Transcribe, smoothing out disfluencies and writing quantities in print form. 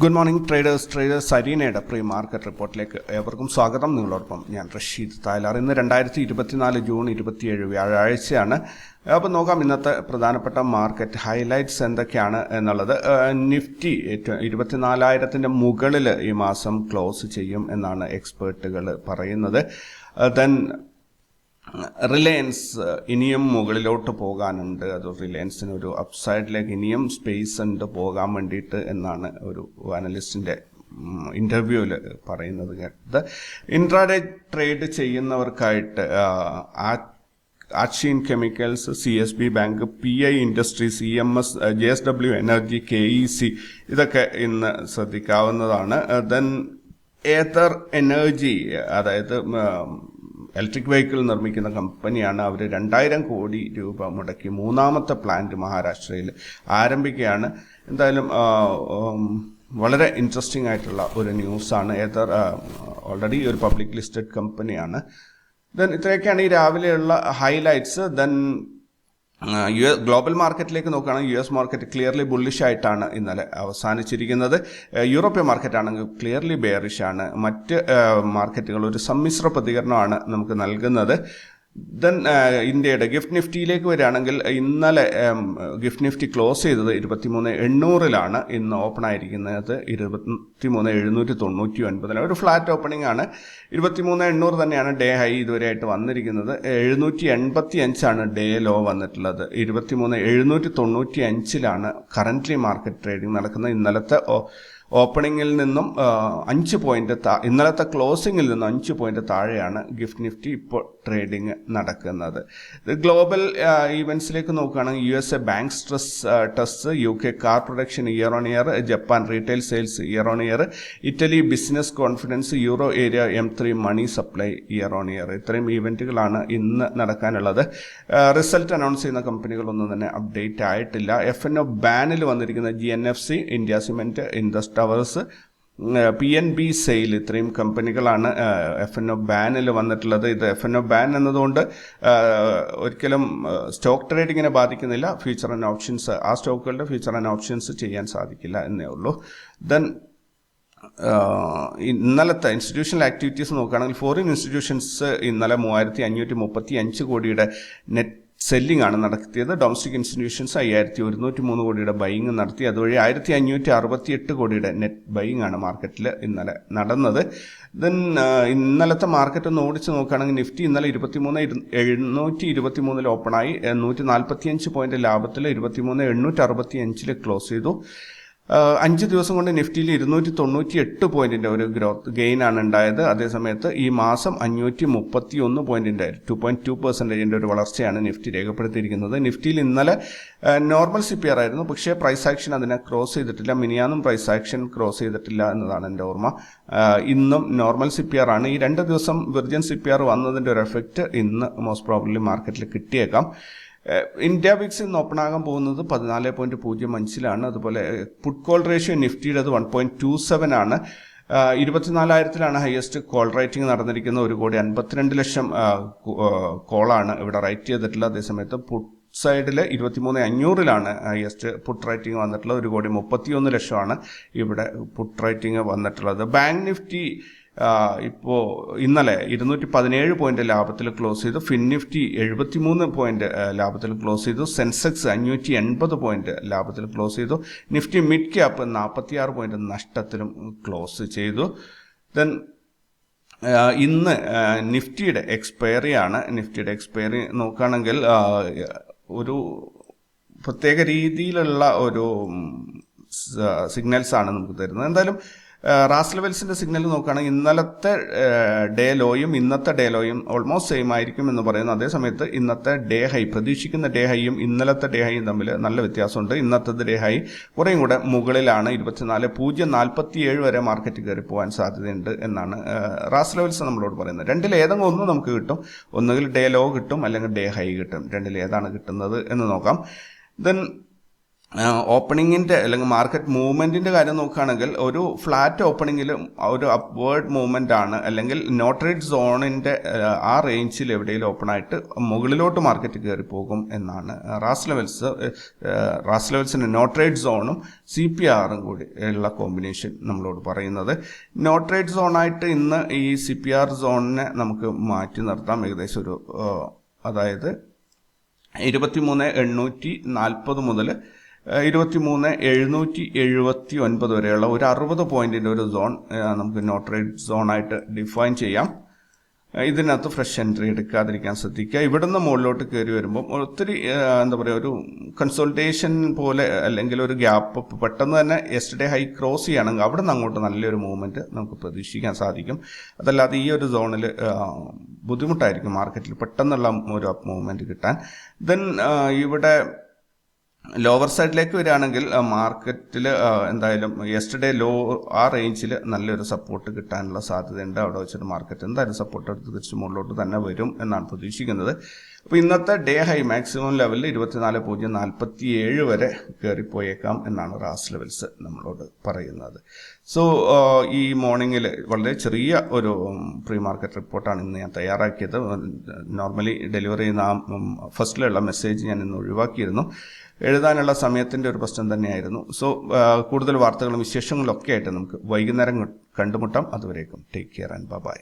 Good morning traders അരീനയുടെ pre market റിപ്പോർട്ടിലേക്ക് ഏവർക്കും സ്വാഗതം. നിങ്ങളോടൊപ്പം ഞാൻ റഷീദ് തായ്ലാർ. ഇന്ന് 2024 ജൂൺ 27 വ്യാഴാഴ്ചയാണ്. അപ്പോൾ നോക്കാം ഇന്നത്തെ പ്രധാനപ്പെട്ട മാർക്കറ്റ് ഹൈലൈറ്റ്സ് എന്തൊക്കെയാണ് എന്നുള്ളത്. നിഫ്റ്റി 24,000 മുകളിൽ ഈ മാസം ക്ലോസ് ചെയ്യും എന്നാണ് എക്സ്പേർട്ടുകൾ പറയുന്നത്. ദെൻ റിലയൻസ് ഇനിയും മുകളിലോട്ട് പോകാനുണ്ട്. അത് റിലയൻസിന് ഒരു അപ്സൈഡിലേക്ക് ഇനിയും സ്പേസ് ഉണ്ട് പോകാൻ വേണ്ടിയിട്ട് എന്നാണ് ഒരു അനലിസ്റ്റിൻ്റെ ഇൻ്റർവ്യൂവിൽ പറയുന്നത് കേട്ടത്. ഇൻട്രാഡേ ട്രേഡ് ചെയ്യുന്നവർക്കായിട്ട് ആക്സിയൻ chemicals, CSB bank, PI industries, EMS, JSW energy, KEC ഇതൊക്കെ ഇന്ന് ശ്രദ്ധിക്കാവുന്നതാണ്. ദെൻ ഏതർ എനർജി, അതായത് ഇലക്ട്രിക് വെഹിക്കിൾ നിർമ്മിക്കുന്ന കമ്പനിയാണ്. അവർ 2,000 കോടി രൂപ മുടക്കി 3ാമത്തെ പ്ലാന്റ് മഹാരാഷ്ട്രയിൽ ആരംഭിക്കുകയാണ്. എന്തായാലും വളരെ ഇൻട്രസ്റ്റിംഗ് ആയിട്ടുള്ള ഒരു ന്യൂസാണ്. ഓൾറെഡി ഒരു പബ്ലിക് ലിസ്റ്റഡ് കമ്പനിയാണ്. ദെൻ ഇത്രയൊക്കെയാണ് ഈ രാവിലെയുള്ള ഹൈലൈറ്റ്സ്. ദെൻ ഗ്ലോബൽ മാർക്കറ്റിലേക്ക് നോക്കുകയാണെങ്കിൽ US മാർക്കറ്റ് ക്ലിയർലി ബുള്ളിഷ് ആയിട്ടാണ് ഇന്നലെ അവസാനിച്ചിരിക്കുന്നത്. യൂറോപ്യൻ മാർക്കറ്റ് ആണെങ്കിൽ ക്ലിയർലി ബെയറിഷ് ആണ്. മറ്റ് മാർക്കറ്റുകൾ ഒരു സമ്മിശ്ര പ്രതികരണമാണ് നമുക്ക് നൽകുന്നത്. ദെൻ ഇന്ത്യയുടെ ഗിഫ്റ്റ് നിഫ്റ്റിയിലേക്ക് വരികയാണെങ്കിൽ ഇന്നലെ ഗിഫ്റ്റ് നിഫ്റ്റി ക്ലോസ് ചെയ്തത് 23,800 ഇന്ന് ഓപ്പൺ ആയിരിക്കുന്നത് 23,799. ഒരു ഫ്ലാറ്റ് ഓപ്പണിംഗ് ആണ്. 23,800 തന്നെയാണ് ഡേ ഹൈ ഇതുവരെയായിട്ട് വന്നിരിക്കുന്നത്. 785 ഡേ ലോ വന്നിട്ടുള്ളത്. 23,795 കറന്റ്ലി മാർക്കറ്റ് ട്രേഡിംഗ് നടക്കുന്നത്. ഇന്നലത്തെ ഓപ്പണിങ്ങിൽ നിന്നും 5 പോയിന്റ് ഇന്നലത്തെ ക്ലോസിംഗിൽ നിന്നും 5 പോയിന്റ് താഴെയാണ് ഗിഫ്റ്റ് നിഫ്റ്റി ഇപ്പോൾ ട്രേഡിംഗ് നടക്കുന്നത്. ഗ്ലോബൽ ഈവൻസിലേക്ക് നോക്കുകയാണെങ്കിൽ USA bank stress test, UK car production year on year, Japan retail sales year on year, Italy business confidence, euro area M3 money supply year on year. ഇത്രയും ഈവൻറ്റുകളാണ് ഇന്ന് നടക്കാനുള്ളത്. Result announce ചെയ്യുന്ന കമ്പനികളൊന്നും തന്നെ update ആയിട്ടില്ല. FNO ബാനിൽ വന്നിരിക്കുന്ന GNFC, India cement, Indus Towers, PNB SAIL, ഇത്രയും കമ്പനികളാണ് FNO ബാനിൽ വന്നിട്ടുള്ളത്. ഇത് FNO ബാൻ എന്നതുകൊണ്ട് ഒരിക്കലും സ്റ്റോക്ക് ട്രേഡിങ്ങിനെ ബാധിക്കുന്നില്ല. ഫ്യൂച്ചർ ആൻഡ് ഓപ്ഷൻസ്, ആ സ്റ്റോക്കുകളുടെ ഫ്യൂച്ചർ ആൻഡ് ഓപ്ഷൻസ് ചെയ്യാൻ സാധിക്കില്ല എന്നേ ഉള്ളൂ. ദെൻ ഇന്നലത്തെ ഇൻസ്റ്റിറ്റ്യൂഷണൽ ആക്ടിവിറ്റീസ് നോക്കുകയാണെങ്കിൽ ഫോറിൻ ഇൻസ്റ്റിറ്റ്യൂഷൻസ് ഇന്നലെ 3,535 കോടിയുടെ നെറ്റ് സെല്ലിംഗ് ആണ് നടത്തിയത്. ഡൊമസ്റ്റിക് ഇൻസ്റ്റിറ്റ്യൂഷൻസ് 5,103 കോടിയുടെ ബൈയിങ് നടത്തി. അതുവഴി 1,568 കോടിയുടെ നെറ്റ് ബൈയിങ് ആണ് മാർക്കറ്റിൽ ഇന്നലെ നടന്നത്. ദെൻ ഇന്നലത്തെ മാർക്കറ്റ് ഒന്ന് ഓടിച്ച് നോക്കുകയാണെങ്കിൽ നിഫ്റ്റി ഇന്നലെ 23,723 ഓപ്പണായി 145 പോയിന്റ് ലാഭത്തിൽ 23,865 ക്ലോസ് ചെയ്തു. 5 ദിവസം കൊണ്ട് നിഫ്റ്റിയിൽ 298 പോയിന്റിന്റെ ഒരു ഗ്രോത്ത് ഗെയിൻ ആണ് ഉണ്ടായത്. അതേസമയത്ത് ഈ മാസം 531 പോയിന്റിന്റെ 2.2% ഒരു വളർച്ചയാണ് നിഫ്റ്റി രേഖപ്പെടുത്തിയിരിക്കുന്നത്. നിഫ്റ്റിയിൽ ഇന്നലെ നോർമൽ CPR ആയിരുന്നു, പക്ഷേ പ്രൈസ് ആക്ഷൻ അതിനെ ക്രോസ് ചെയ്തിട്ടില്ല. മിനിയാന്നും പ്രൈസ് ആക്ഷൻ ക്രോസ് ചെയ്തിട്ടില്ല എന്നതാണ് എൻ്റെ ഓർമ്മ. ഇന്നും നോർമൽ CPR ആണ്. ഈ 2 ദിവസം വിർജിൻ CPR വന്നതിൻ്റെ ഒരു എഫക്റ്റ് ഇന്ന് മോസ്റ്റ് പ്രോബബ്ലി മാർക്കറ്റിൽ കിട്ടിയേക്കാം. ഇന്ത്യ വിക്സ് ഇന്ന് ഓപ്പൺ ആകാൻ പോകുന്നത് 14.05 അതുപോലെ പുട്ട് കോൾ റേഷ്യോ നിഫ്റ്റിയുടെ 1.27 ആണ്. 24,000 ഹയസ്റ്റ് കോൾ റൈറ്റിംഗ് നടന്നിരിക്കുന്നത്. 1,52,00,000 കോളാണ് ഇവിടെ റൈറ്റ് ചെയ്തിട്ടുള്ളത്. അതേസമയത്ത് പുട്ട് സൈഡിൽ 23,500 ഹയസ്റ്റ് പുട്ട് റൈറ്റിംഗ് വന്നിട്ടുള്ളത്. 1,31,00,000 ഇവിടെ പുട്ട് റൈറ്റിംഗ് വന്നിട്ടുള്ളത്. ബാങ്ക് നിഫ്റ്റി ഇപ്പോൾ ഇന്നലെ 217 പോയിന്റ് ലാഭത്തിൽ ക്ലോസ് ചെയ്തു. ഫിൻ നിഫ്റ്റി 73 പോയിന്റ് ലാഭത്തിൽ ക്ലോസ് ചെയ്തു. സെൻസെക്സ് 580 പോയിന്റ് ലാഭത്തിൽ ക്ലോസ് ചെയ്തു. നിഫ്റ്റി മിഡ് ക്യാപ്പ് 46 പോയിന്റ് നഷ്ടത്തിലും ക്ലോസ് ചെയ്തു. ദെൻ ഇന്ന് നിഫ്റ്റിയുടെ എക്സ്പയറി ആണ്. നിഫ്റ്റിയുടെ എക്സ്പയറി നോക്കുകയാണെങ്കിൽ ഒരു പ്രത്യേക രീതിയിലുള്ള ഒരു സിഗ്നൽസ് ആണ് നമുക്ക് തരുന്നത്. എന്തായാലും റാസ് ലെവൽസിന്റെ സിഗ്നൽ നോക്കുകയാണെങ്കിൽ ഇന്നലത്തെ ഡേ ലോയും ഇന്നത്തെ ഡേ ലോയും ഓൾമോസ്റ്റ് സെയിം ആയിരിക്കും എന്ന് പറയുന്നു. അതേസമയത്ത് ഇന്നത്തെ ഡേ ഹൈ, പ്രതീക്ഷിക്കുന്ന ഡേ ഹൈയും ഇന്നലത്തെ ഡേ ഹൈയും തമ്മിൽ നല്ല വ്യത്യാസമുണ്ട്. ഇന്നത്തെ ഡേ ഹൈ കുറേയും കൂടെ മുകളിലാണ്. 24,047 വരെ മാർക്കറ്റ് കയറി പോകാൻ സാധ്യതയുണ്ട് എന്നാണ് റാസ് ലെവൽസ് നമ്മളോട് പറയുന്നത്. രണ്ടിൽ ഏതെങ്കിലും ഒന്ന് നമുക്ക് കിട്ടും. ഒന്നുകിൽ ഡേ ലോ കിട്ടും, അല്ലെങ്കിൽ ഡേ ഹൈ കിട്ടും. രണ്ടിൽ ഏതാണ് കിട്ടുന്നത് എന്ന് നോക്കാം. ദെൻ ഓപ്പണിങ്ങിൻ്റെ അല്ലെങ്കിൽ മാർക്കറ്റ് മൂവ്മെൻറ്റിൻ്റെ കാര്യം നോക്കുകയാണെങ്കിൽ ഒരു ഫ്ലാറ്റ് ഓപ്പണിങ്ങിലും ഒരു അപ്വേർഡ് മൂവ്മെൻ്റ് ആണ്, അല്ലെങ്കിൽ നോട്രേറ്റ് സോണിൻ്റെ ആ റേഞ്ചിൽ എവിടെയെങ്കിലും ഓപ്പണായിട്ട് മുകളിലോട്ട് മാർക്കറ്റ് കയറി പോകും എന്നാണ് റാസ് ലെവൽസിൻ്റെ നോട്രേറ്റ് സോണും CPR-ഉം കൂടി ഉള്ള കോമ്പിനേഷൻ നമ്മളോട് പറയുന്നത്. നോട്രേറ്റ് സോണായിട്ട് ഇന്ന് ഈ CPR സോണിനെ നമുക്ക് മാറ്റി നിർത്താം. ഏകദേശം ഒരു അതായത് 23,840 മുതൽ 23,779 വരെയുള്ള ഒരു 60 പോയിന്റിൻ്റെ ഒരു സോൺ നമുക്ക് നോട്രേറ്റ് സോണായിട്ട് ഡിഫൈൻ ചെയ്യാം. ഇതിനകത്ത് ഫ്രഷ് എൻട്രി എടുക്കാതിരിക്കാൻ ശ്രദ്ധിക്കുക. ഇവിടുന്ന് മുകളിലോട്ട് കയറി വരുമ്പോൾ ഒത്തിരി എന്താ പറയുക, ഒരു കൺസോൾട്ടേഷൻ പോലെ അല്ലെങ്കിൽ ഒരു ഗ്യാപ്പ് പെട്ടെന്ന് തന്നെ യെസ്റ്റർഡേ ഹൈ ക്രോസ് ചെയ്യുകയാണെങ്കിൽ അവിടെ നിന്ന് അങ്ങോട്ട് നല്ലൊരു മൂവ്മെൻറ്റ് നമുക്ക് പ്രതീക്ഷിക്കാൻ സാധിക്കും. അതല്ലാതെ ഈ ഒരു സോണിൽ ബുദ്ധിമുട്ടായിരിക്കും മാർക്കറ്റിൽ പെട്ടെന്നുള്ള ഒരു അപ്പ് മൂവ്മെൻറ്റ് കിട്ടാൻ. ദെൻ ഇവിടെ ലോവർ സൈഡിലേക്ക് വരികയാണെങ്കിൽ മാർക്കറ്റിൽ എന്തായാലും യെസ്റ്റർഡേ ലോ ആ റേഞ്ചിൽ നല്ലൊരു സപ്പോർട്ട് കിട്ടാനുള്ള സാധ്യതയുണ്ട്. അവിടെ വെച്ചിട്ട് മാർക്കറ്റ് എന്തായാലും സപ്പോർട്ട് എടുത്ത് തിരിച്ച് മുകളിലോട്ട് തന്നെ വരും എന്നാണ് പ്രതീക്ഷിക്കുന്നത്. അപ്പോൾ ഇന്നത്തെ ഡേ ഹൈ മാക്സിമം ലെവലിൽ 24,047 വരെ കയറിപ്പോയേക്കാം എന്നാണ് റാസ് ലെവൽസ് നമ്മളോട് പറയുന്നത്. സോ ഈ മോർണിംഗിൽ വളരെ ചെറിയ ഒരു പ്രീ മാർക്കറ്റ് റിപ്പോർട്ടാണ് ഇന്ന് ഞാൻ തയ്യാറാക്കിയത്. നോർമലി ഡെലിവറി ചെയ്യുന്ന ഫസ്റ്റിലുള്ള മെസ്സേജ് ഞാൻ ഇന്ന് ഒഴിവാക്കിയിരുന്നു. എഴുതാനുള്ള സമയത്തിൻ്റെ ഒരു പ്രശ്നം തന്നെയായിരുന്നു. സോ കൂടുതൽ വാർത്തകളും വിശേഷങ്ങളും ഒക്കെ ആയിട്ട് നമുക്ക് വൈകുന്നേരം കണ്ടുമുട്ടാം. അതുവരേക്കും ടേക്ക് കെയർ ആൻഡ് ബൈ.